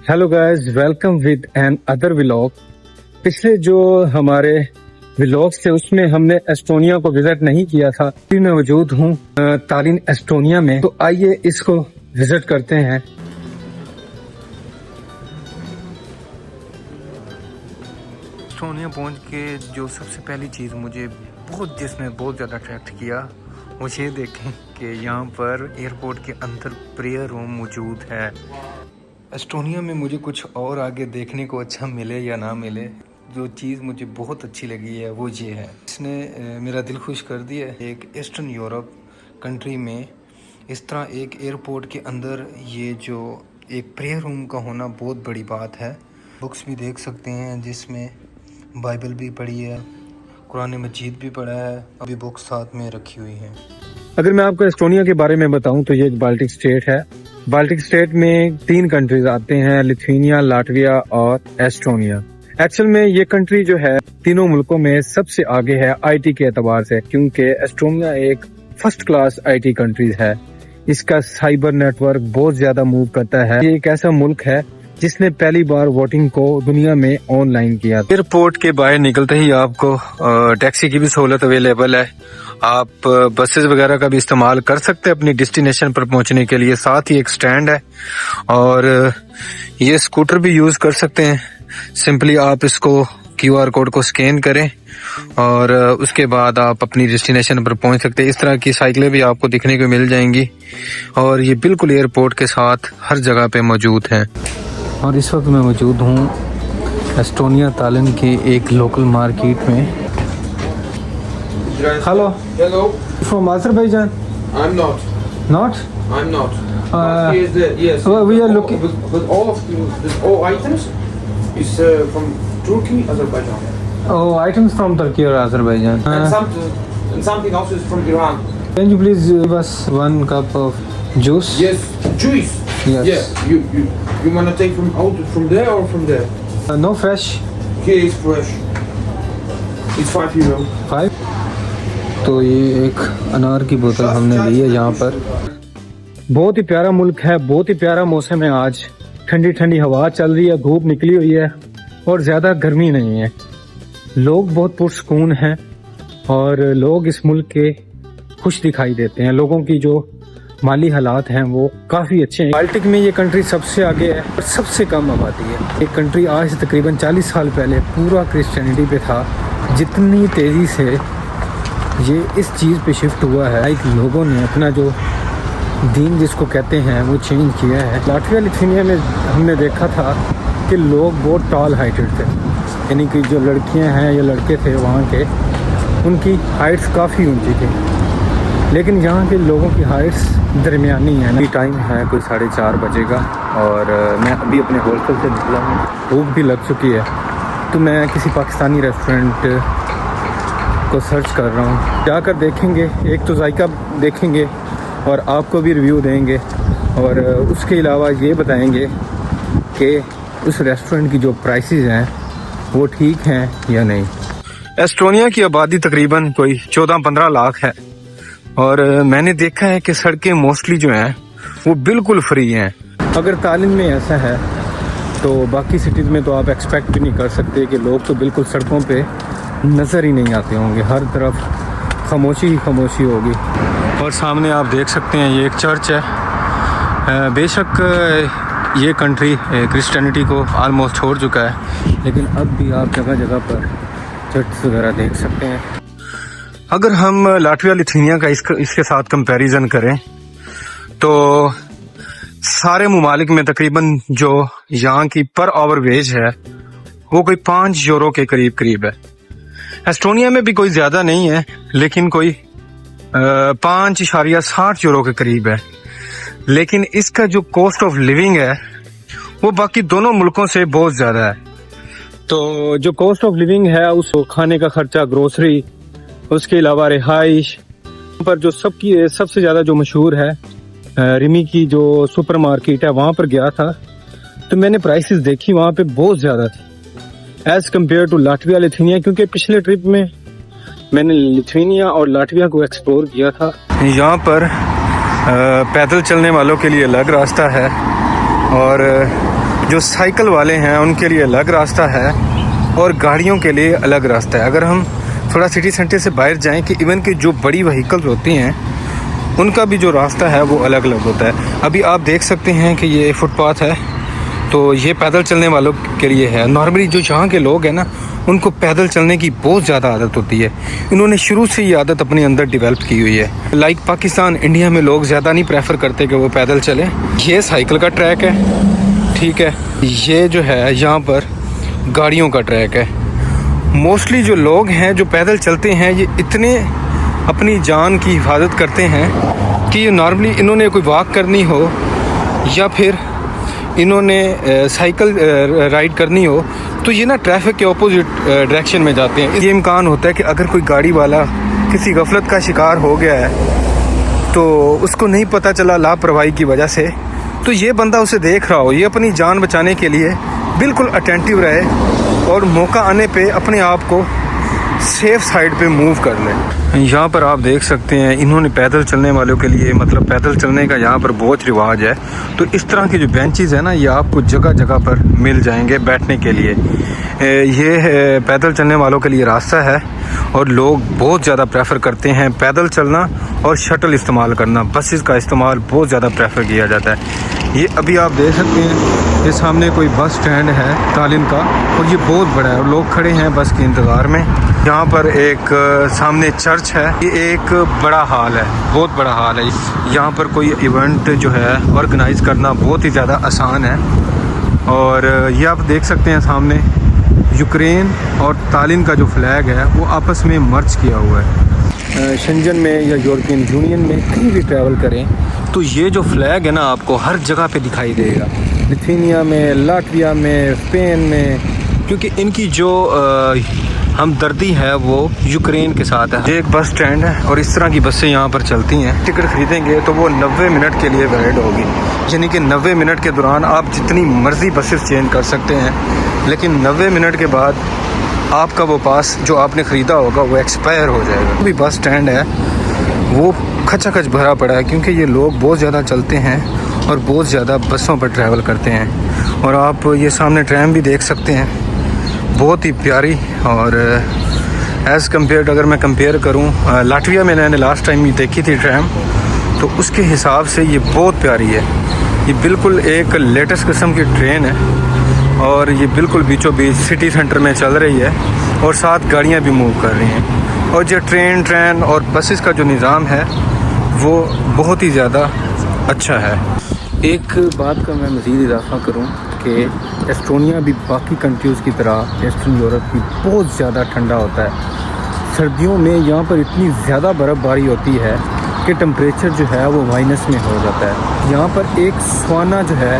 Hello guys, welcome with another vlog. पिछले जो हमारे व्लॉग्स थे उसमें हमने एस्टोनिया को विजिट नहीं किया था। मैं मौजूद हूँ तालिन एस्टोनिया में, तो आइए इसको विजिट करते हैं। एस्टोनिया पहुँच के जो सबसे पहली चीज़ मुझे जिसने बहुत ज़्यादा अट्रैक्ट किया वो ये देखें कि यहाँ पर एयरपोर्ट के अंदर प्रेयर रूम मौजूद है। एस्टोनिया में मुझे कुछ और आगे देखने को अच्छा मिले या ना मिले, जो चीज़ मुझे बहुत अच्छी लगी है वो ये है, इसने मेरा दिल खुश कर दिया। एक ईस्टर्न यूरोप कंट्री में इस तरह एक एयरपोर्ट के अंदर ये जो एक प्रेयर रूम का होना बहुत बड़ी बात है। बुक्स भी देख सकते हैं जिसमें बाइबल भी पढ़ी है, कुरान मजीद भी पढ़ा है, अभी बुक्स साथ में रखी हुई हैं। अगर मैं आपको एस्टोनिया के बारे में बताऊं तो ये एक बाल्टिक स्टेट है। बाल्टिक स्टेट में 3 कंट्रीज आते हैं, लिथुआनिया, लाटविया और एस्टोनिया। एक्चुअल में ये कंट्री जो है तीनों मुल्कों में सबसे आगे है आईटी के एतबार से, क्योंकि एस्टोनिया एक फर्स्ट क्लास आईटी कंट्री है। इसका साइबर नेटवर्क बहुत ज्यादा मूव करता है। ये एक ऐसा मुल्क है जिसने पहली बार वोटिंग को दुनिया में ऑनलाइन किया। एयरपोर्ट के बाहर निकलते ही आपको टैक्सी की भी सहूलत अवेलेबल है। आप बसेस वगैरह का भी इस्तेमाल कर सकते हैं अपनी डेस्टिनेशन पर पहुंचने के लिए। साथ ही एक स्टैंड है और ये स्कूटर भी यूज कर सकते हैं। सिंपली आप इसको QR कोड को स्कैन करें और उसके बाद आप अपनी डेस्टिनेशन पर पहुंच सकते हैं। इस तरह की साइकिलें भी आपको दिखने को मिल जाएंगी और ये बिल्कुल एयरपोर्ट के साथ हर जगह पे मौजूद हैं। और इस वक्त मैं मौजूद हूँ एस्टोनिया तालिन की एक लोकल मार्केट में। Hello from Azerbaijan? I'm not. Not? I'm not. Yes. Well, we are looking. But all items is from Turkey, Azerbaijan. Oh, items from Turkey or Azerbaijan. And something else is from Iran. Can you please give us 1 cup of juice? Yes, juice. Yes. Yeah. You wanna take from there or from there? No fresh. Here is fresh. It's €5. 5. तो ये एक अनार की बोतल हमने ली है यहाँ पर। बहुत ही प्यारा मुल्क है, बहुत ही प्यारा मौसम है। आज ठंडी ठंडी हवा चल रही है, धूप निकली हुई है और ज्यादा गर्मी नहीं है। लोग बहुत पुरसुकून हैं और लोग इस मुल्क के खुश दिखाई देते हैं। लोगों की जो माली हालात हैं वो काफ़ी अच्छे हैं। बाल्टिक में ये कंट्री सबसे आगे है और सबसे कम आबादी है। एक कंट्री आज से तकरीबन 40 साल पहले पूरा क्रिश्चियनिटी पे था। जितनी तेज़ी से ये इस चीज़ पे शिफ्ट हुआ है, एक लोगों ने अपना जो दीन जिसको कहते हैं वो चेंज किया है। लाटविया लिथुआनिया में हमने देखा था कि लोग बहुत टॉल हाइटेड थे, यानी कि जो लड़कियां हैं या लड़के थे वहाँ के, उनकी हाइट्स काफ़ी ऊंची थी। लेकिन यहाँ के लोगों की हाइट्स दरमियानी है। अभी टाइम है कोई 4:30 बजे का और मैं अभी अपने हॉस्टल से निकला हूँ। भूख भी लग चुकी है तो मैं किसी पाकिस्तानी रेस्टोरेंट को सर्च कर रहा हूँ। जाकर देखेंगे, एक तो जायका देखेंगे और आपको भी रिव्यू देंगे और उसके अलावा ये बताएंगे कि उस रेस्टोरेंट की जो प्राइसेस हैं वो ठीक हैं या नहीं। एस्टोनिया की आबादी तकरीबन कोई 14-15 लाख है और मैंने देखा है कि सड़कें मोस्टली जो हैं वो बिल्कुल फ्री हैं। अगर तालिन में ऐसा है तो बाकी सिटीज़ में तो आप एक्सपेक्ट भी नहीं कर सकते कि लोग तो बिल्कुल सड़कों पे नज़र ही नहीं आते होंगे। हर तरफ खामोशी ही खामोशी होगी। और सामने आप देख सकते हैं ये एक चर्च है। बेशक ये कंट्री क्रिश्चियनिटी को आलमोस्ट छोड़ चुका है, लेकिन अब भी आप जगह जगह पर चर्च वगैरह देख सकते हैं। अगर हम लाटविया लिथुआनिया का इसके साथ कंपैरिजन करें तो सारे ममालिक में तकरीबन जो यहाँ की पर आवर वेज है वो कोई €5 के करीब है। एस्टोनिया में भी कोई ज्यादा नहीं है, लेकिन कोई 5.60 यूरो के करीब है। लेकिन इसका जो कॉस्ट ऑफ लिविंग है वो बाकी दोनों मुल्कों से बहुत ज्यादा है। तो जो कॉस्ट ऑफ लिविंग है, उस खाने का खर्चा, ग्रोसरी, उसके अलावा रिहाइश पर जो सबसे ज्यादा जो मशहूर है रिमी की जो सुपरमार्केट है, वहां पर गया था तो मैंने प्राइसेस देखी, वहां पे बहुत ज्यादा थी as compare to Latvia Lithuania, क्योंकि पिछले ट्रिप में मैंने लिथुआनिया और लाटविया को एक्सप्लोर किया था। यहाँ पर पैदल चलने वालों के लिए अलग रास्ता है और जो साइकिल वाले हैं उनके लिए अलग रास्ता है और गाड़ियों के लिए अलग रास्ता है। अगर हम थोड़ा सिटी सेंटर से बाहर जाएं कि इवन कि जो बड़ी व्हीकल्स होती हैं उनका भी जो रास्ता है वो अलग अलग होता है। अभी आप देख सकते हैं कि ये फुटपाथ है, तो ये पैदल चलने वालों के लिए है। नॉर्मली जो यहाँ के लोग हैं ना, उनको पैदल चलने की बहुत ज़्यादा आदत होती है। इन्होंने शुरू से ये आदत अपने अंदर डेवलप की हुई है। लाइक पाकिस्तान, इंडिया में लोग ज़्यादा नहीं प्रेफर करते कि वो पैदल चलें। ये साइकिल का ट्रैक है, ठीक है। ये जो है यहाँ पर गाड़ियों का ट्रैक है। मोस्टली जो लोग हैं जो पैदल चलते हैं, ये इतने अपनी जान की हिफाजत करते हैं कि ये नॉर्मली इन्होंने कोई वॉक करनी हो या फिर इन्होंने साइकिल राइड करनी हो तो ये ना ट्रैफिक के ऑपोजिट डायरेक्शन में जाते हैं। ये इम्कान होता है कि अगर कोई गाड़ी वाला किसी गफलत का शिकार हो गया है तो उसको नहीं पता चला लापरवाही की वजह से, तो ये बंदा उसे देख रहा हो, ये अपनी जान बचाने के लिए बिल्कुल अटेंटिव रहे और मौका आने पे अपने आप को सेफ साइड पे मूव कर ले। यहाँ पर आप देख सकते हैं इन्होंने पैदल चलने वालों के लिए, मतलब पैदल चलने का यहाँ पर बहुत रिवाज है। तो इस तरह के जो बेंचेस है ना, ये आपको जगह जगह पर मिल जाएंगे बैठने के लिए। ये पैदल चलने वालों के लिए रास्ता है और लोग बहुत ज़्यादा प्रेफर करते हैं पैदल चलना और शटल इस्तेमाल करना। बसेस का इस्तेमाल बहुत ज़्यादा प्रेफर किया जाता है। ये अभी आप देख सकते हैं ये सामने कोई बस स्टैंड है तालिन का, और ये बहुत बड़ा है और लोग खड़े हैं बस के इंतज़ार में। यहाँ पर एक सामने चर्च है, ये एक बड़ा हॉल है, बहुत बड़ा हॉल है। यहाँ पर कोई इवेंट जो है ऑर्गेनाइज़ करना बहुत ही ज़्यादा आसान है। और ये आप देख सकते हैं सामने यूक्रेन और तालिन का जो फ्लैग है वो आपस में मर्ज किया हुआ है। शेंजन में या यूरोपियन यूनियन में कहीं भी ट्रैवल करें तो ये जो फ्लैग है ना आपको हर जगह पे दिखाई देगा। लिथुआनिया में, लाटविया में, स्पेन में, क्योंकि इनकी जो हमदर्दी है वो यूक्रेन के साथ है। ये एक बस स्टैंड है और इस तरह की बसें यहाँ पर चलती हैं। टिकट खरीदेंगे तो वो 90 मिनट के लिए वैलिड होगी, यानी कि 90 मिनट के दौरान आप जितनी मर्ज़ी बसेस चेंज कर सकते हैं, लेकिन 90 मिनट के बाद आपका वो पास जो आपने ख़रीदा होगा वो एक्सपायर हो जाएगा। अभी बस स्टैंड है वो खचाखच भरा पड़ा है क्योंकि ये लोग बहुत ज़्यादा चलते हैं और बहुत ज़्यादा बसों पर ट्रैवल करते हैं। और आप ये सामने ट्रैम भी देख सकते हैं, बहुत ही प्यारी। और एज़ कम्पेयर अगर मैं कंपेयर करूं लाटविया में मैंने लास्ट टाइम ये देखी थी ट्रैम, तो उसके हिसाब से ये बहुत प्यारी है। ये बिल्कुल एक लेटेस्ट किस्म की ट्रेन है और ये बिल्कुल बीचों बीच सिटी सेंटर में चल रही है और साथ गाड़ियाँ भी मूव कर रही हैं। और जो ट्रेन और बसेस का जो निज़ाम है वो बहुत ही ज़्यादा अच्छा है। एक बात का मैं मज़ीद इजाफा करूं कि एस्टोनिया भी बाकी कंट्रीज़ की तरह ईस्टर्न यूरोप की बहुत ज़्यादा ठंडा होता है। सर्दियों में यहाँ पर इतनी ज़्यादा बर्फ़बारी होती है कि टेम्परेचर जो है वो माइनस में हो जाता है। यहाँ पर एक स्वाना जो है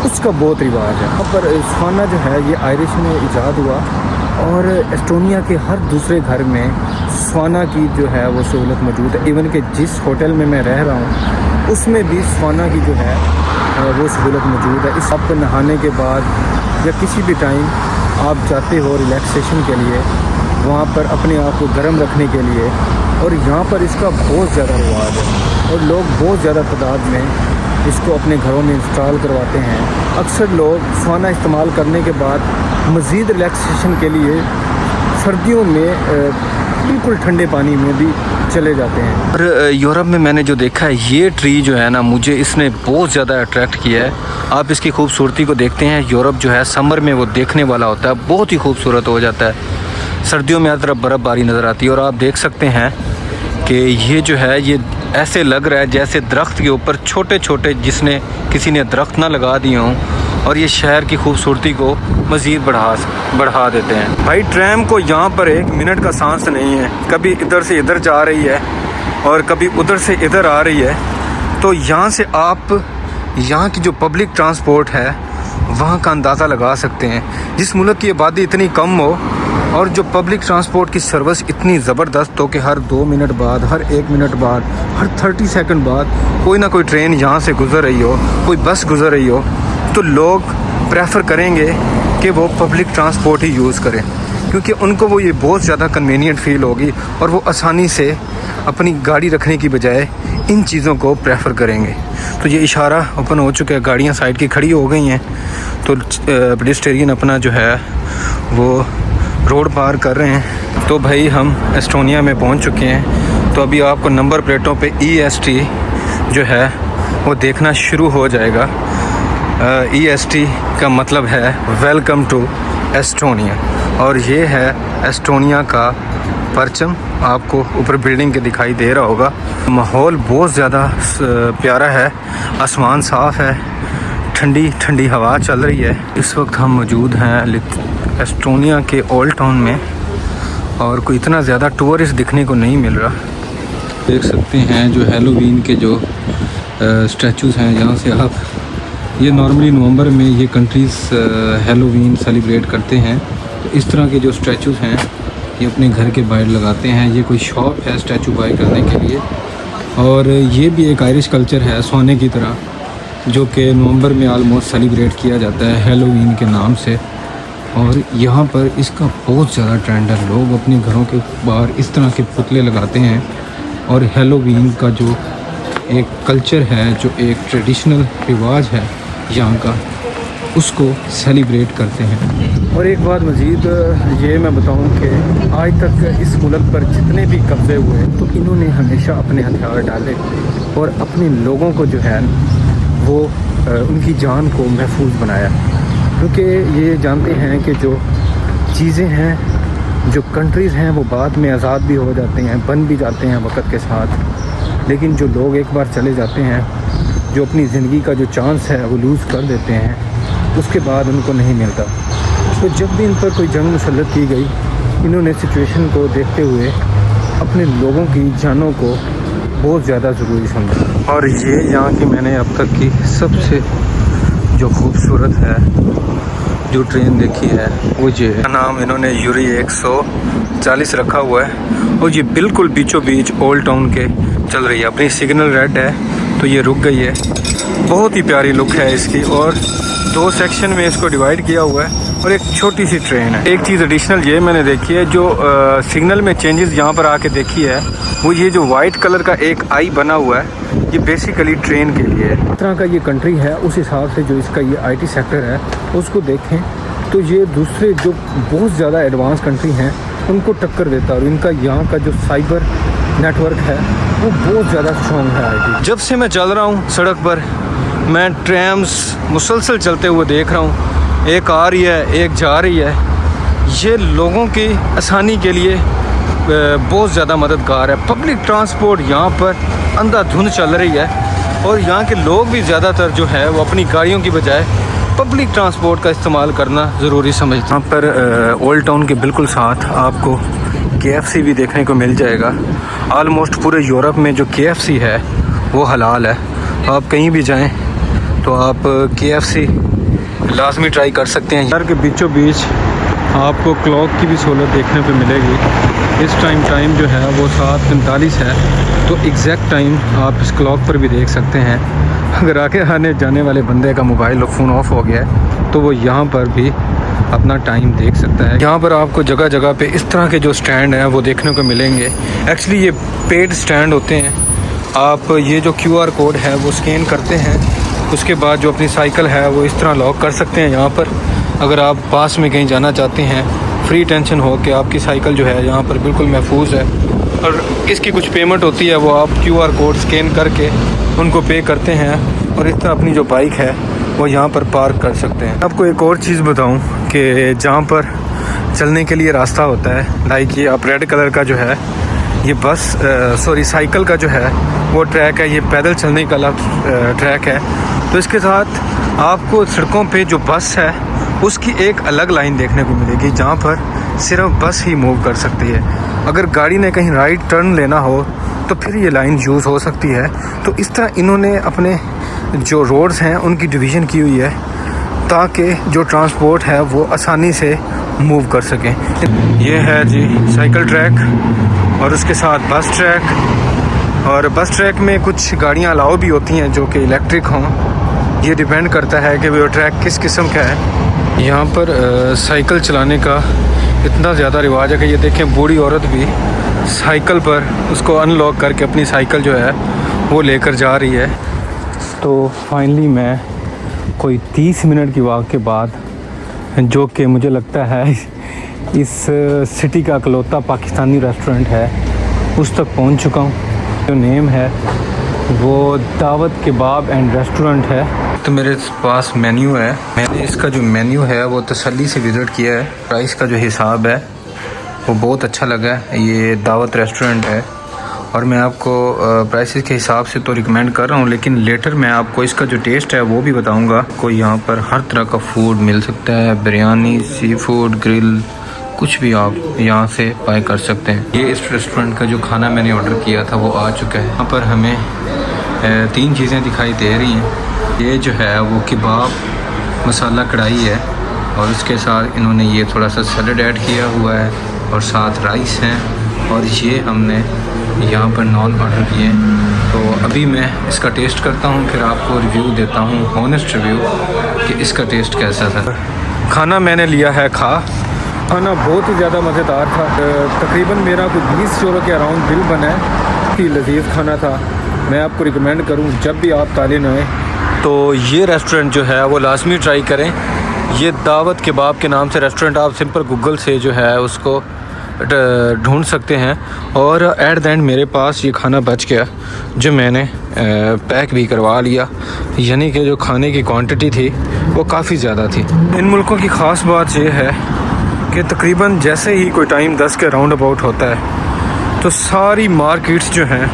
उसका बहुत रिवाज है। यहाँ पर स्वाना जो है ये आयरिश में ईजाद हुआ और एस्टोनिया के हर दूसरे घर में स्वाना की जो है वो सहूलत मौजूद है। इवन कि जिस होटल में मैं रह रहा हूँ उसमें भी स्वाना की जो है वो सहूलत मौजूद है। इस आप नहाने के बाद या किसी भी टाइम आप जाते हो रिलैक्सेशन के लिए वहाँ पर अपने आप को गर्म रखने के लिए, और यहाँ पर इसका बहुत ज़्यादा रिवाज है और लोग बहुत ज़्यादा तादाद में इसको अपने घरों में इंस्टॉल करवाते हैं। अक्सर लोग स्वाना इस्तेमाल करने के बाद मज़ीद रिलैक्सेशन के लिए सर्दियों में बिल्कुल ठंडे पानी में भी चले जाते हैं। और यूरोप में मैंने जो देखा है ये ट्री जो है ना, मुझे इसने बहुत ज़्यादा अट्रैक्ट किया है। आप इसकी खूबसूरती को देखते हैं। यूरोप जो है समर में वो देखने वाला होता है, बहुत ही खूबसूरत हो जाता है। सर्दियों में हर तरफ बर्फ़बारी नज़र आती है और आप देख सकते हैं कि ये जो है ये ऐसे लग रहा है जैसे दरख्त के ऊपर छोटे छोटे किसी ने दरख्त ना लगा दिए हों, और ये शहर की खूबसूरती को मज़ीद बढ़ा देते हैं। भाई ट्रैम को यहाँ पर एक मिनट का सांस नहीं है, कभी इधर से इधर जा रही है और कभी उधर से इधर आ रही है। तो यहाँ से आप यहाँ की जो पब्लिक ट्रांसपोर्ट है वहाँ का अंदाज़ा लगा सकते हैं। जिस मुल्क की आबादी इतनी कम हो और जो पब्लिक ट्रांसपोर्ट की सर्विस इतनी ज़बरदस्त हो कि हर 2 मिनट बाद, हर 1 मिनट बाद, हर 30 सेकंड बाद कोई ना कोई ट्रेन यहाँ से गुज़र रही हो, कोई बस गुज़र रही हो, तो लोग प्रेफर करेंगे कि वो पब्लिक ट्रांसपोर्ट ही यूज़ करें। क्योंकि उनको वो ये बहुत ज़्यादा कन्वीनियंट फील होगी और वो आसानी से अपनी गाड़ी रखने की बजाय इन चीज़ों को प्रेफर करेंगे। तो ये इशारा ओपन हो चुका है, गाड़ियाँ साइड की खड़ी हो गई हैं, तो पेडेस्टेरियन अपना जो है वो रोड पार कर रहे हैं। तो भाई हम एस्टोनिया में पहुंच चुके हैं। तो अभी आपको नंबर प्लेटों पे EST जो है वो देखना शुरू हो जाएगा। EST का मतलब है वेलकम टू एस्टोनिया, और ये है एस्टोनिया का परचम, आपको ऊपर बिल्डिंग के दिखाई दे रहा होगा। माहौल बहुत ज़्यादा प्यारा है, आसमान साफ़ है, ठंडी ठंडी हवा चल रही है। इस वक्त हम मौजूद हैं एस्टोनिया के ओल्ड टाउन में, और कोई इतना ज़्यादा टूरिस्ट दिखने को नहीं मिल रहा। देख सकते हैं जो हैलोवीन के जो स्टैचूज़ हैं, यहाँ से आप ये नॉर्मली नवंबर में ये कंट्रीज़ हैलोवीन सेलिब्रेट करते हैं। तो इस तरह के जो स्टैचूज़ हैं ये अपने घर के बाहर लगाते हैं। ये कोई शॉप है स्टैचू बाय करने के लिए, और ये भी एक आयरिश कल्चर है सोने की तरह, जो कि नवंबर में आलमोस्ट सेलिब्रेट किया जाता है हैलोवीन के नाम से। और यहाँ पर इसका बहुत ज़्यादा ट्रेंड है, लोग अपने घरों के बाहर इस तरह के पुतले लगाते हैं और हैलोवीन का जो एक कल्चर है, जो एक ट्रेडिशनल रिवाज है यहाँ का, उसको सेलिब्रेट करते हैं। और एक बात मज़ीद ये मैं बताऊँ कि आज तक इस मुल्क पर जितने भी कब्ज़े हुए तो इन्होंने हमेशा अपने हथियार डाले और अपने लोगों को जो है वो उनकी जान को महफूज बनाया, क्योंकि ये जानते हैं कि जो चीज़ें हैं, जो कंट्रीज़ हैं, वो बाद में आज़ाद भी हो जाते हैं, बन भी जाते हैं वक्त के साथ। लेकिन जो लोग एक बार चले जाते हैं, जो अपनी ज़िंदगी का जो चांस है वो लूज़ कर देते हैं, उसके बाद उनको नहीं मिलता। तो जब भी इन पर कोई जंग मुसल्लत की गई, इन्होंने सिचुएशन को देखते हुए अपने लोगों की जानों को बहुत ज़्यादा ज़रूरी समझा। और ये यहाँ की मैंने अब तक की सबसे जो खूबसूरत है जो ट्रेन देखी है वो ये है। नाम इन्होंने यूरी 140 रखा हुआ है, और ये बिल्कुल बीचों बीच ओल्ड टाउन के चल रही है। अपनी सिग्नल रेड है तो ये रुक गई है। बहुत ही प्यारी लुक है इसकी, और 2 सेक्शन में इसको डिवाइड किया हुआ है, और एक छोटी सी ट्रेन है। एक चीज़ एडिशनल ये मैंने देखी है, जो सिग्नल में चेंजेस यहाँ पर आके देखी है, वो ये जो वाइट कलर का एक आई बना हुआ है, ये बेसिकली ट्रेन के लिए है। इस तरह का ये कंट्री है, उस हिसाब से जो इसका ये IT सेक्टर है उसको देखें तो ये दूसरे जो बहुत ज़्यादा एडवांस कंट्री हैं उनको टक्कर देता है। और इनका यहाँ का जो साइबर नेटवर्क है वो बहुत ज़्यादा स्ट्रॉन्ग है IT। जब से मैं चल रहा हूँ सड़क पर, मैं ट्रैम्स मुसलसल चलते हुए देख रहा हूँ, एक आ रही है एक जा रही है। ये लोगों की आसानी के लिए बहुत ज़्यादा मददगार है। पब्लिक ट्रांसपोर्ट यहाँ पर अंधाधुंध चल रही है, और यहाँ के लोग भी ज़्यादातर जो है वो अपनी गाड़ियों की बजाय पब्लिक ट्रांसपोर्ट का इस्तेमाल करना ज़रूरी समझते हैं। यहाँ पर ओल्ड टाउन के बिल्कुल साथ आपको KFC भी देखने को मिल जाएगा। आलमोस्ट पूरे यूरोप में जो KFC है वो हलाल है। आप कहीं भी जाएं तो आप KFC लाजमी ट्राई कर सकते हैं। शहर के बीचों बीच आपको क्लॉक की भी सहूलत देखने को मिलेगी। इस टाइम जो है वो 7:45 है, तो एग्जैक्ट टाइम आप इस क्लॉक पर भी देख सकते हैं। अगर आगे आने जाने वाले बंदे का मोबाइल और फ़ोन ऑफ हो गया है तो वो यहाँ पर भी अपना टाइम देख सकता है। यहाँ पर आपको जगह जगह पे इस तरह के जो स्टैंड हैं वो देखने को मिलेंगे। एक्चुअली ये पेड स्टैंड होते हैं। आप ये जो QR कोड है वो स्कैन करते हैं, उसके बाद जो अपनी साइकिल है वो इस तरह लॉक कर सकते हैं यहाँ पर। अगर आप पास में कहीं जाना चाहते हैं, फ्री टेंशन हो कि आपकी साइकिल जो है यहाँ पर बिल्कुल महफूज है, और इसकी कुछ पेमेंट होती है वो आप QR कोड स्कैन करके उनको पे करते हैं, और इस तरह अपनी जो बाइक है वो यहाँ पर पार्क कर सकते हैं। आपको एक और चीज़ बताऊँ कि जहाँ पर चलने के लिए रास्ता होता है, लाइक ये आप रेड कलर का जो है ये साइकिल का जो है वो ट्रैक है, ये पैदल चलने का अलग ट्रैक है। तो इसके साथ आपको सड़कों पे जो बस है उसकी एक अलग लाइन देखने को मिलेगी, जहाँ पर सिर्फ बस ही मूव कर सकती है। अगर गाड़ी ने कहीं राइट टर्न लेना हो तो फिर ये लाइन यूज़ हो सकती है। तो इस तरह इन्होंने अपने जो रोड्स हैं उनकी डिवीज़न की हुई है, ताकि जो ट्रांसपोर्ट है वो आसानी से मूव कर सकें। ये है जी साइकिल ट्रैक, और उसके साथ बस ट्रैक। और बस ट्रैक में कुछ गाड़ियाँ अलाउ भी होती हैं जो कि इलेक्ट्रिक हों। ये डिपेंड करता है कि वो ट्रैक किस किस्म का है। यहाँ पर साइकिल चलाने का इतना ज़्यादा रिवाज है कि ये देखें बूढ़ी औरत भी साइकिल पर उसको अनलॉक करके अपनी साइकिल जो है वो लेकर जा रही है। तो फाइनली मैं कोई 30 मिनट की वॉक के बाद, जो कि मुझे लगता है इस सिटी का इकलौता पाकिस्तानी रेस्टोरेंट है, उस तक पहुंच चुका हूं। जो नेम है वो दावत कबाब एंड रेस्टोरेंट है। तो मेरे पास मेन्यू है, मैंने इसका जो मेन्यू है वो तसल्ली से विज़िट किया है। प्राइस का जो हिसाब है वो बहुत अच्छा लगा है। ये दावत रेस्टोरेंट है और मैं आपको प्राइसेस के हिसाब से तो रिकमेंड कर रहा हूँ, लेकिन लेटर मैं आपको इसका जो टेस्ट है वो भी बताऊँगा। कोई यहाँ पर हर तरह का फूड मिल सकता है, बिरयानी, सी फूड, ग्रिल, कुछ भी आप यहाँ से बाय कर सकते हैं। ये इस रेस्टोरेंट का जो खाना मैंने ऑर्डर किया था वो आ चुका है। यहाँ पर हमें 3 चीज़ें दिखाई दे रही हैं। ये जो है वो कबाब मसाला कढ़ाई है और उसके साथ इन्होंने ये थोड़ा सा सैलड ऐड किया हुआ है और साथ राइस हैं, और ये हमने यहाँ पर नॉन ऑर्डर किए। तो अभी मैं इसका टेस्ट करता हूँ, फिर आपको रिव्यू देता हूँ, ऑनेस्ट रिव्यू कि इसका टेस्ट कैसा था। खाना मैंने लिया है खाना बहुत ही ज़्यादा मज़ेदार था। तकरीबन मेरा कोई 20 यूरो के अराउंड बिल बना है। काफ़ी लजीज खाना था। मैं आपको रिकमेंड करूँ जब भी आप तालिन आएँ तो ये रेस्टोरेंट जो है वो लाजमी ट्राई करें। ये दावत कबाब के नाम से रेस्टोरेंट, आप सिंपल गूगल से जो है उसको ढूंढ सकते हैं। और एट द एंड मेरे पास ये खाना बच गया जो मैंने पैक भी करवा लिया, यानी कि जो खाने की क्वांटिटी थी वो काफ़ी ज़्यादा थी। इन मुल्कों की ख़ास बात ये है कि तकरीबन जैसे ही कोई टाइम 10 के राउंड अबाउट होता है तो सारी मार्केट्स जो हैं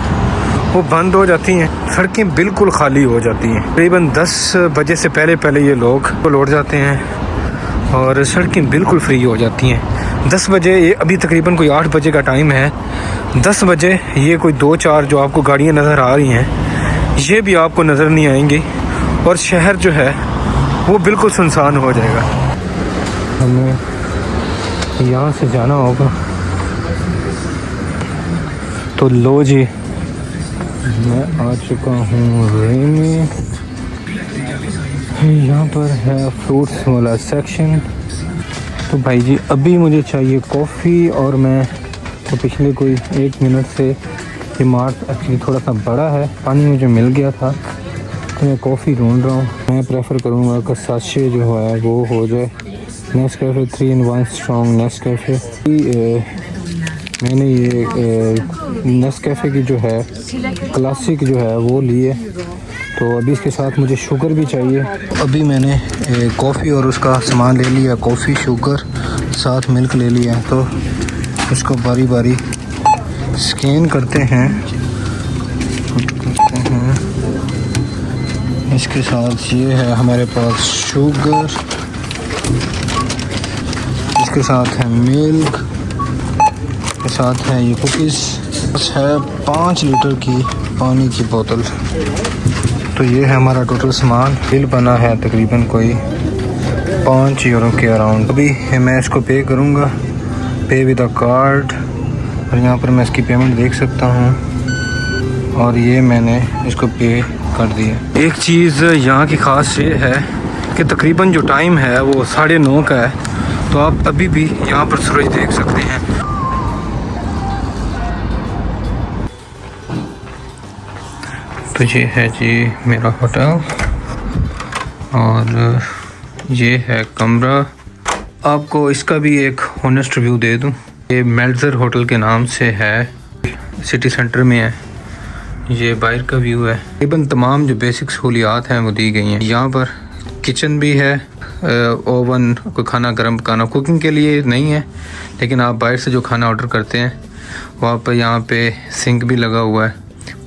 वो बंद हो जाती हैं, सड़कें बिल्कुल खाली हो जाती हैं। तकरीबन 10 बजे से पहले ये लोग लौट जाते हैं और सड़कें बिल्कुल फ्री हो जाती हैं। 10 बजे, ये अभी तकरीबन कोई 8 बजे का टाइम है, 10 बजे ये कोई 2-4 जो आपको गाड़ियाँ नज़र आ रही हैं ये भी आपको नज़र नहीं आएंगी और शहर जो है वो बिल्कुल सुनसान हो जाएगा। हमें यहाँ से जाना होगा। तो लो जी, मैं आ चुका हूँ रे में। यहाँ पर है फ्रूट्स वाला सेक्शन। तो भाई जी अभी मुझे चाहिए कॉफ़ी, और मैं तो पिछले कोई 1 मिनट से, ये मार्ट एक्चुअली थोड़ा सा बड़ा है, पानी मुझे मिल गया था तो मैं कॉफ़ी ढूंढ रहा हूँ। मैं प्रेफर करूँगा कि साशे जो है वो हो जाए। Nescafe 3 in 1 strong Nescafe. मैंने ये नेस्कैफ़े की जो है क्लासिक जो है वो ली है। तो अभी इसके साथ मुझे शुगर भी चाहिए। अभी मैंने कॉफ़ी और उसका सामान ले लिया, कॉफ़ी, शुगर, साथ मिल्क ले लिया। तो इसको बारी बारी स्कैन करते हैं। इसके साथ ये है हमारे पास शुगर, इसके साथ है मिल्क, के साथ है ये कुकीज़, बस है 5 लीटर की पानी की बोतल। तो ये है हमारा टोटल सामान। बिल बना है तकरीबन कोई 5 यूरो के अराउंड। अभी मैं इसको पे करूँगा, पे विद अ कार्ड, और यहाँ पर मैं इसकी पेमेंट देख सकता हूँ और ये मैंने इसको पे कर दिया। एक चीज़ यहाँ की ख़ास ये है कि तकरीबन जो टाइम है वो 9:30 का है, तो आप अभी भी यहाँ पर सूरज देख सकते हैं। तो ये है जी मेरा होटल और ये है कमरा। आपको इसका भी एक ऑनेस्ट रिव्यू दे दूं। ये मेल्जर होटल के नाम से है, सिटी सेंटर में है। ये बाहर का व्यू है। तकरीबन तमाम जो बेसिक सहूलियात हैं वो दी गई हैं। यहाँ पर किचन भी है, ओवन, कोई खाना गर्म खाना कुकिंग के लिए नहीं है, लेकिन आप बाहर से जो खाना ऑर्डर करते हैं वहाँ पर यहाँ पे सिंक भी लगा हुआ है,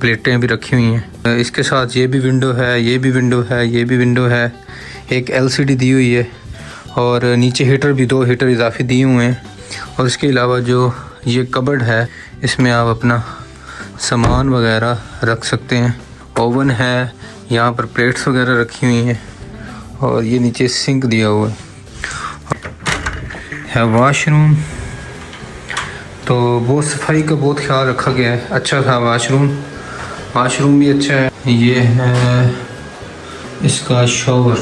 प्लेटें भी रखी हुई हैं। इसके साथ ये भी विंडो है, ये भी विंडो है, ये भी विंडो है, एक LCD दी हुई है और नीचे हीटर भी, 2 हीटर इजाफी दिए हुए हैं। और इसके अलावा जो ये कबर्ड है इसमें आप अपना सामान वगैरह रख सकते हैं। ओवन है, यहाँ पर प्लेट्स वगैरह रखी हुई हैं और ये नीचे सिंक दिया हुआ है। वाशरूम तो बहुत सफाई का बहुत ख्याल रखा गया है, अच्छा था वाशरूम भी अच्छा है। ये है इसका शॉवर।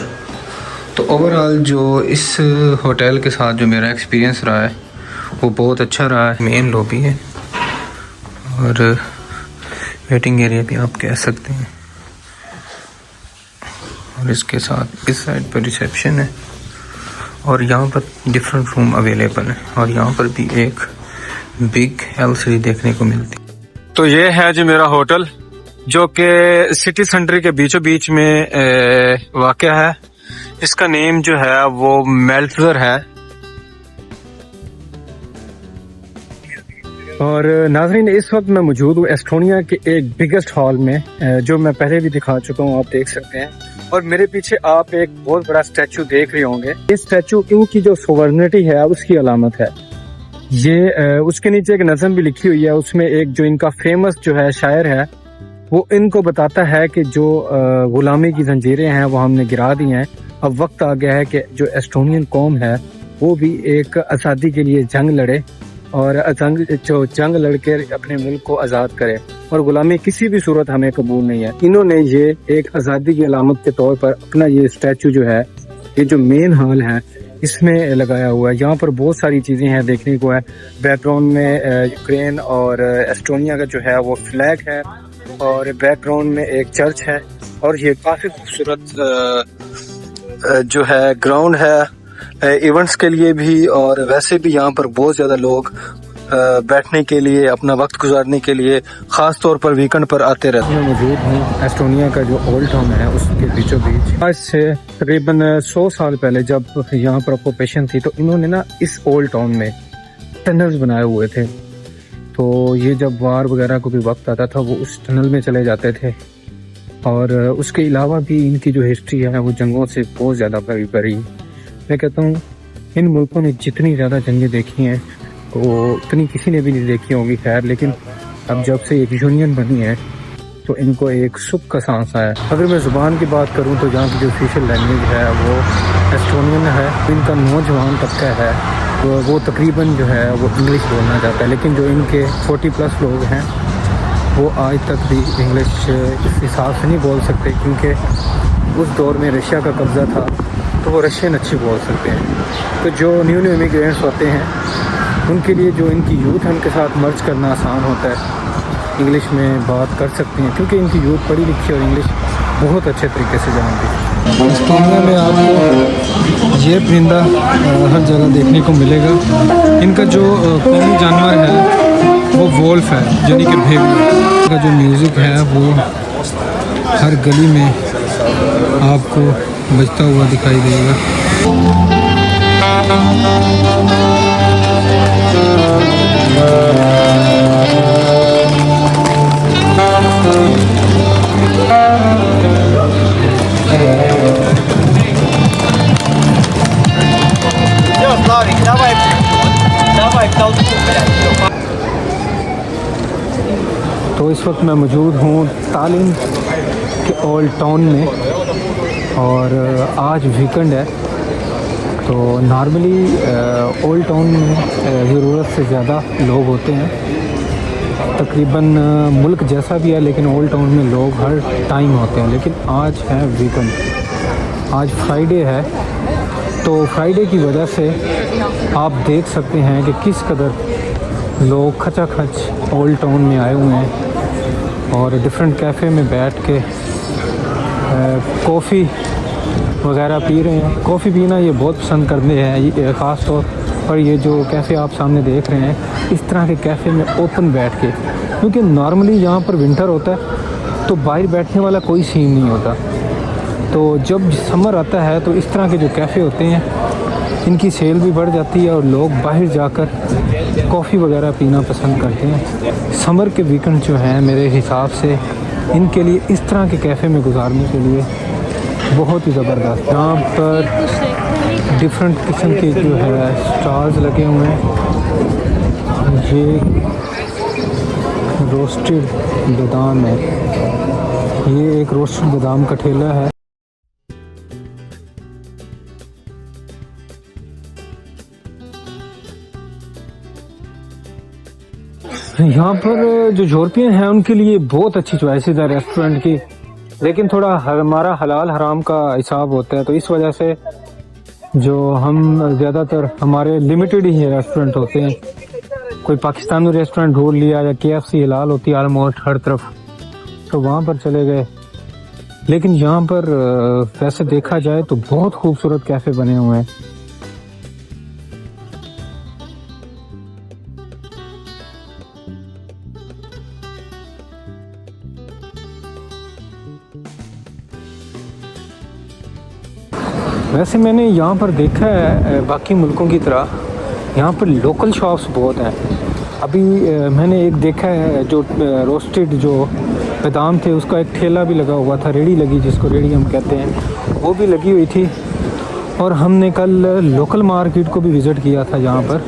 तो ओवरऑल जो इस होटल के साथ जो मेरा एक्सपीरियंस रहा है वो बहुत अच्छा रहा है। मेन लॉबी है और वेटिंग एरिया भी आप कह सकते हैं, और इसके साथ इस साइड पर रिसेप्शन है और यहाँ पर डिफरेंट रूम अवेलेबल है, और यहाँ पर भी एक बिग LCD देखने को मिलती है। तो ये है जी मेरा होटल, जो कि सिटी सेंटर के बीचों बीच में वाक़या है। इसका नेम जो है वो मेल्ट्जर है। और नाज़रीन, इस वक्त मैं मौजूद हूँ एस्टोनिया के एक बिगेस्ट हॉल में, जो मैं पहले भी दिखा चुका हूँ, आप देख सकते हैं। और मेरे पीछे आप एक बहुत बड़ा स्टैचू देख रहे होंगे। इस स्टैचू इनकी जो सोवर्निटी है उसकी अलामत है। ये उसके नीचे एक नज़म भी लिखी हुई है, उसमें एक जो इनका फेमस जो है शायर है, वो इनको बताता है कि जो गुलामी की जंजीरें हैं वो हमने गिरा दी हैं। अब वक्त आ गया है कि जो एस्टोनियन कौम है वो भी एक आज़ादी के लिए जंग लड़े, और जंग लड़के अपने मुल्क को आज़ाद करे, और गुलामी किसी भी सूरत हमें कबूल नहीं है। इन्होंने ये एक आज़ादी की अलामत के तौर पर अपना ये स्टैचू जो है, ये जो मेन हॉल है इसमें लगाया हुआ है। यहाँ पर बहुत सारी चीज़ें हैं देखने को है। बैकग्राउंड में यूक्रेन और एस्टोनिया का जो है वो फ्लैग है, और बैकग्राउंड में एक चर्च है, और ये काफ़ी खूबसूरत जो है ग्राउंड है इवेंट्स के लिए भी, और वैसे भी यहाँ पर बहुत ज़्यादा लोग बैठने के लिए, अपना वक्त गुजारने के लिए ख़ास तौर पर वीकेंड पर आते रहते हैं। मैं मौजूद हूँ एस्टोनिया का जो ओल्ड टाउन है उसके बीचों बीच। आज से तकरीबन 100 साल पहले जब यहाँ पर ऑक्यूपेशन थी, तो इन्होंने ना इस ओल्ड टाउन में टनल्स बनाए हुए थे। तो ये जब वार वगैरह को भी वक्त आता था वो उस टनल में चले जाते थे। और उसके अलावा भी इनकी जो हिस्ट्री है वो जंगों से बहुत ज़्यादा भरी भरी। मैं कहता हूँ इन मुल्कों ने जितनी ज़्यादा जंगें देखी हैं वो उतनी किसी ने भी नहीं देखी होंगी, खैर। लेकिन अब जब से एक यूनियन बनी है तो इनको एक सुख का सांस आया। अगर मैं ज़ुबान की बात करूँ तो यहाँ की जो ऑफिशियल लैंग्वेज है वो एस्टोनियन है। इनका नौजवान तबका है वो तकरीबन जो है वो इंग्लिश बोलना चाहता है, लेकिन जो इनके 40+ लोग हैं वो आज तक भी इंग्लिश इस हिसाब से नहीं बोल सकते, क्योंकि उस दौर में रशिया का कब्ज़ा था तो वो रशियन अच्छी बोल सकते हैं। तो जो न्यू इमिग्रेंट्स होते हैं उनके लिए जो इनकी यूथ है उनके साथ मर्ज करना आसान होता है, इंग्लिश में बात कर सकते हैं, क्योंकि इनकी यूथ पढ़ी लिखी और इंग्लिश बहुत अच्छे तरीके से जानती है। एस्टोनिया में आपको ये परिंदा हर जगह देखने को मिलेगा। इनका जो कौमी जानवर है वो वोल्फ है, यानी कि भेड़िया। का जो म्यूज़िक है वो हर गली में आपको बजता हुआ दिखाई देगा। तो इस वक्त मैं मौजूद हूँ तालिन के ओल्ड टाउन में, और आज वीकेंड है। तो नॉर्मली ओल्ड टाउन में ज़रूरत से ज़्यादा लोग होते हैं, तकरीबन मुल्क जैसा भी है, लेकिन ओल्ड टाउन में लोग हर टाइम होते हैं। लेकिन आज है वीकेंड, आज फ्राइडे है, तो फ्राइडे की वजह से आप देख सकते हैं कि किस कदर लोग खचाखच ओल्ड टाउन में आए हुए हैं, और डिफरेंट कैफ़े में बैठ के कॉफ़ी वगैरह पी रहे हैं। कॉफ़ी पीना ये बहुत पसंद करते हैं, ख़ास तौर पर ये जो कैफ़े आप सामने देख रहे हैं, इस तरह के कैफ़े में ओपन बैठ के, क्योंकि नॉर्मली यहाँ पर विंटर होता है तो बाहर बैठने वाला कोई सीन नहीं होता। तो जब समर आता है तो इस तरह के जो कैफ़े होते हैं इनकी सेल भी बढ़ जाती है, और लोग बाहर जाकर कॉफ़ी वगैरह पीना पसंद करते हैं। समर के वीकेंड जो हैं मेरे हिसाब से इनके लिए इस तरह के कैफ़े में गुजारने के लिए बहुत ही ज़बरदस्त। यहाँ पर डिफरेंट किस्म के जो है स्टॉल्स लगे हुए हैं। ये रोस्टेड बादाम है, ये एक रोस्टेड बादाम का ठेला है। यहाँ पर जो यूरोपियन हैं उनके लिए बहुत अच्छी चॉइसेस है रेस्टोरेंट की, लेकिन थोड़ा हमारा हलाल हराम का हिसाब होता है, तो इस वजह से जो हम ज़्यादातर हमारे लिमिटेड ही रेस्टोरेंट होते हैं, कोई पाकिस्तानी रेस्टोरेंट ढूंढ लिया या KFC हलाल होती है ऑलमोस्ट हर तरफ, तो वहाँ पर चले गए। लेकिन यहाँ पर वैसे देखा जाए तो बहुत खूबसूरत कैफ़े बने हुए हैं। वैसे मैंने यहाँ पर देखा है बाकी मुल्कों की तरह यहाँ पर लोकल शॉप्स बहुत हैं। अभी मैंने एक देखा है जो रोस्टेड जो बादाम थे उसका एक ठेला भी लगा हुआ था, रेड़ी लगी जिसको रेड़ी हम कहते हैं, वो भी लगी हुई थी। और हमने कल लोकल मार्केट को भी विज़िट किया था यहाँ पर,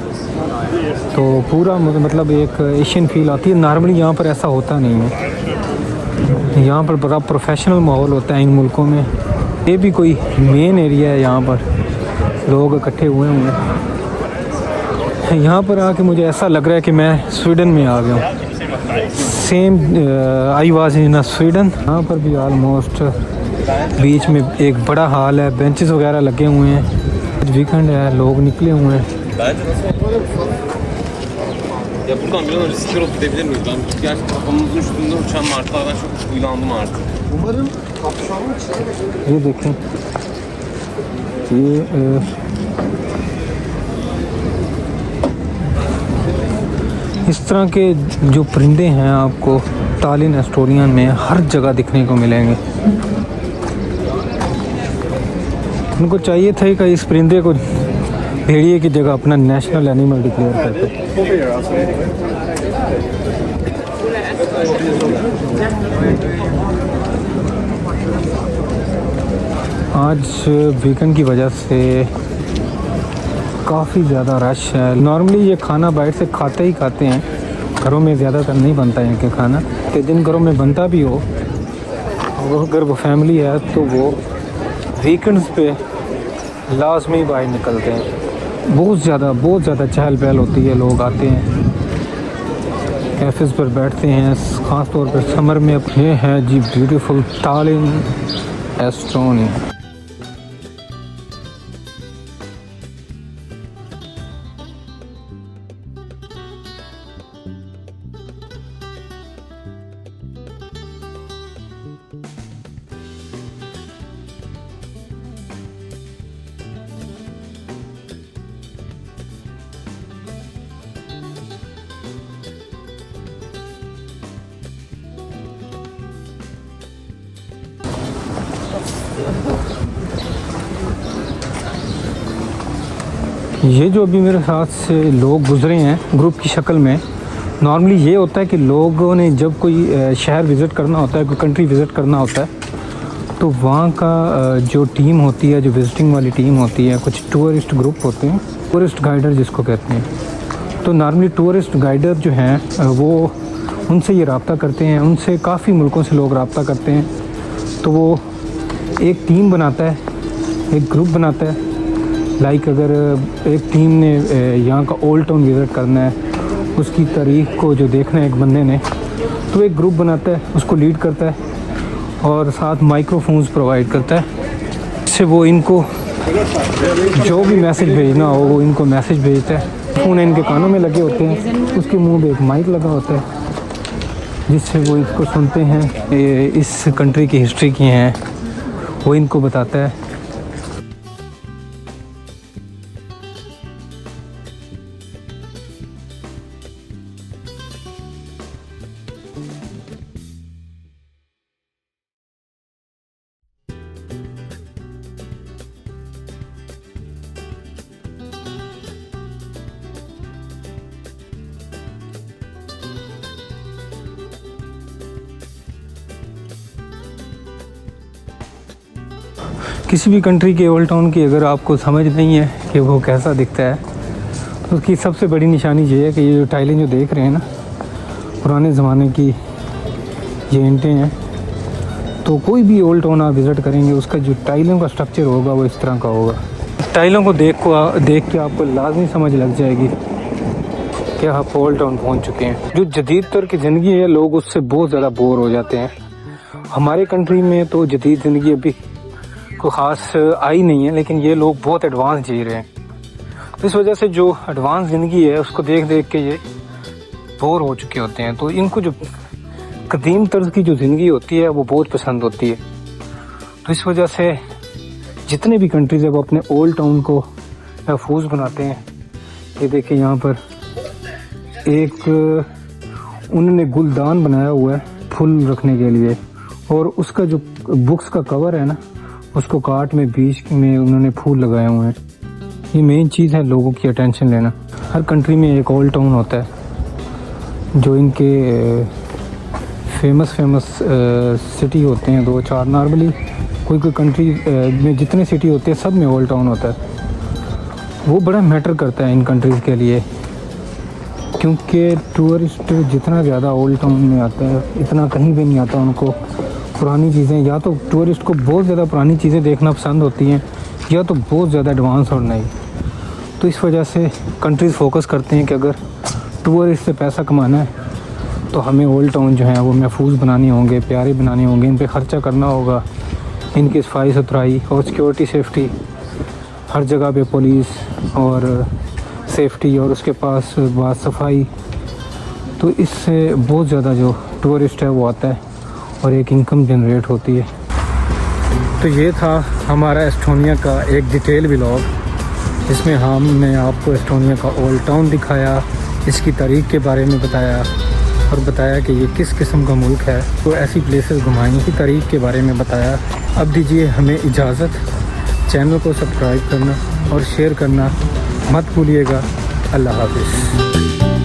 तो पूरा मतलब एक एशियन फील आती है। नॉर्मली यहाँ पर ऐसा होता नहीं है, यहाँ पर बड़ा प्रोफेशनल माहौल होता है इन मुल्कों में। ये भी कोई मेन एरिया है, यहाँ पर लोग इकट्ठे हुए हैं। यहाँ पर आके मुझे ऐसा लग रहा है कि मैं स्वीडन में आ गया हूँ। Same I was in Sweden. यहाँ पर भी ऑलमोस्ट बीच में एक बड़ा हॉल है, बेंचेस वगैरह लगे हुए हैं। वीकेंड है, लोग निकले हुए हैं। Ya buradan bir an önce Sisterot gidebilir miyiz? Ben gerçekten kafamızın üstünde uçan martılardan çok uylandım artık. Umarım kapşonlu içine ये देखें, ये इस तरह के जो परिंदे हैं आपको तालिन एस्टोरियन में हर जगह दिखने को मिलेंगे। उनको चाहिए था कि इस परिंदे को भेड़िए की जगह अपना नेशनल एनिमल डिक्लेयर करते। आज वीकेंड की वजह से काफ़ी ज़्यादा रश है। नॉर्मली ये खाना बाहर से खाते ही खाते हैं, घरों में ज़्यादातर नहीं बनता है इनके खाना। तो जिन घरों में बनता भी हो, अगर वो फैमिली है तो वो वीकेंड्स पे लाजमी बाहर निकलते हैं। बहुत ज़्यादा चहल पहल होती है, लोग आते हैं कैफ़ेज़ पर बैठते हैं, ख़ास तौर पर समर में। ये है जी ब्यूटीफुल तालिन एस्टोनिया। ये जो अभी मेरे साथ से लोग गुजरे हैं ग्रुप की शक्ल में, नॉर्मली ये होता है कि लोगों ने जब कोई शहर विज़िट करना होता है, कोई कंट्री विज़िट करना होता है, तो वहाँ का जो टीम होती है, जो विज़िटिंग वाली टीम होती है, कुछ टूरिस्ट ग्रुप होते हैं, टूरिस्ट गाइडर जिसको कहते हैं। तो नॉर्मली टूरिस्ट गाइडर जो हैं वो उनसे ये रब्ता करते हैं, उनसे काफ़ी मुल्कों से लोग रब्ता करते हैं। तो वो एक टीम बनाता है, एक ग्रुप बनाता है। लाइक अगर एक टीम ने यहाँ का ओल्ड टाउन विज़िट करना है, उसकी तारीख को जो देखना है एक बंदे ने, तो एक ग्रुप बनाता है, उसको लीड करता है और साथ माइक्रोफोन्स प्रोवाइड करता है। इससे वो इनको जो भी मैसेज भेजना हो वो इनको मैसेज भेजता है। फ़ोन इनके कानों में लगे होते हैं, उसके मुंह पे एक माइक लगा होता है जिससे वो इसको सुनते हैं। इस कंट्री की हिस्ट्री की हैं वो इनको बताता है। किसी भी कंट्री के ओल्ड टाउन की अगर आपको समझ नहीं है कि वो कैसा दिखता है, तो उसकी सबसे बड़ी निशानी ये है कि ये जो टाइलें जो देख रहे हैं ना, पुराने ज़माने की ये ईंटें हैं। तो कोई भी ओल्ड टाउन आप विज़िट करेंगे, उसका जो टाइलों का स्ट्रक्चर होगा वो इस तरह का होगा। टाइलों को देख के आपको लाजमी समझ लग जाएगी कि आप ओल्ड टाउन पहुँच चुके हैं। जो जदीद तौर की ज़िंदगी है, लोग उससे बहुत ज़्यादा बोर हो जाते हैं। हमारे कंट्री में तो जदीद ज़िंदगी अभी तो ख़ास आई नहीं है, लेकिन ये लोग बहुत एडवांस जी रहे हैं। तो इस वजह से जो एडवांस ज़िंदगी है उसको देख देख के ये बोर हो चुके होते हैं। तो इनको जो कदीम तर्ज की जो ज़िंदगी होती है वो बहुत पसंद होती है। तो इस वजह से जितने भी कंट्रीज़ है वो अपने ओल्ड टाउन को महफूज बनाते हैं। ये देखिए यहाँ पर एक उन्होंने गुलदान बनाया हुआ है फूल रखने के लिए, और उसका जो बुक्स का कवर है ना, उसको काट में बीच में उन्होंने फूल लगाए हुए हैं। ये मेन चीज़ है लोगों की अटेंशन लेना। हर कंट्री में एक ओल्ड टाउन होता है जो इनके फेमस सिटी होते हैं, 2-4 नॉर्मली कोई कंट्री में जितने सिटी होते हैं सब में ओल्ड टाउन होता है। वो बड़ा मैटर करता है इन कंट्रीज़ के लिए, क्योंकि टूरिस्ट जितना ज़्यादा ओल्ड टाउन में आता है इतना कहीं भी नहीं आता। उनको पुरानी चीज़ें, या तो टूरिस्ट को बहुत ज़्यादा पुरानी चीज़ें देखना पसंद होती हैं, या तो बहुत ज़्यादा एडवांस और नहीं। तो इस वजह से कंट्रीज़ फोकस करते हैं कि अगर टूरिस्ट से पैसा कमाना है तो हमें ओल्ड टाउन जो है वो महफूज बनाने होंगे, प्यारे बनाने होंगे, इन पे ख़र्चा करना होगा, इनकी सफाई सुथराई और सिक्योरिटी सेफ्टी, हर जगह पे पुलिस और सेफ्टी और उसके पास बात सफाई। तो इससे बहुत ज़्यादा जो टूरिस्ट है वो आता है और एक इनकम जनरेट होती है। तो ये था हमारा एस्टोनिया का एक डिटेल व्लॉग, जिसमें हमने आपको एस्टोनिया का ओल्ड टाउन दिखाया, इसकी तारीख के बारे में बताया और बताया कि ये किस किस्म का मुल्क है। तो ऐसी प्लेसेस घुमाने की तारीख के बारे में बताया। अब दीजिए हमें इजाज़त। चैनल को सब्सक्राइब करना और शेयर करना मत भूलिएगा। अल्लाह हाफ़िज़।